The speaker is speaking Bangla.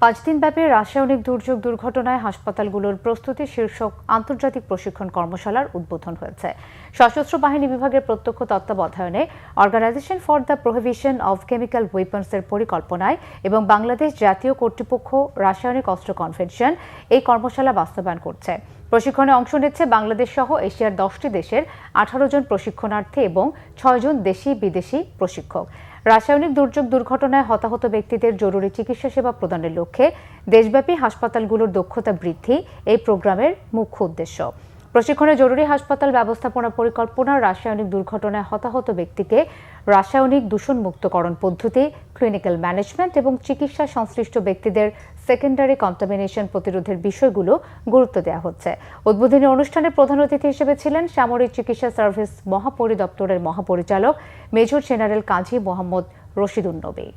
5 দিনব্যাপী রাসায়নিক দুর্যোগ দুর্ঘটনায় হাসপাতালগুলোর প্রস্তুতি শীর্ষক আন্তর্জাতিক প্রশিক্ষণ কর্মশালার উদ্বোধন হয়েছে। সশস্ত্র বাহিনী বিভাগের প্রত্যক্ষ তত্ত্বাবধানে organisation for the prohibition of chemical ওয়েপন্সের পরিকল্পনায় এবং বাংলাদেশ জাতীয় কর্তৃপক্ষ রাসায়নিক অস্ত্র কনভেনশন এই কর্মশালা বাস্তবায়ন করছে। প্রশিক্ষণে অংশ নিচ্ছে বাংলাদেশ সহ এশিয়ার 10টি দেশের 18 জন প্রশিক্ষণার্থী এবং 6 জন দেশি বিদেশি প্রশিক্ষক। রাসায়নিক দুর্যোগ দুর্ঘটনায় হতাহত ব্যক্তিদের জরুরি চিকিৎসা সেবা প্রদানের লক্ষ্যে দেশব্যাপী হাসপাতালগুলোর দক্ষতা বৃদ্ধি এই প্রোগ্রামের মুখ্য উদ্দেশ্য। প্রশিক্ষণে জরুরি হাসপাতাল ব্যবস্থাপনা পরিকল্পনা, রাসায়নিক দুর্ঘটনায় হতাহত ব্যক্তিকে রাসায়নিক দূষণমুক্তকরণ পদ্ধতি, ক্লিনিক্যাল ম্যানেজমেন্ট এবং চিকিৎসা সংশ্লিষ্ট ব্যক্তিদের সেকেন্ডারি কন্টামিনেশন প্রতিরোধের বিষয়গুলো গুরুত্ব দেওয়া হচ্ছে। উদ্বোধনী অনুষ্ঠানে প্রধান অতিথি হিসেবে ছিলেন সামরিক চিকিৎসা সার্ভিস মহাপরিদপ্তরের মহাপরিচালক মেজর জেনারেল কাজী মোহাম্মদ রশিদুন নবী।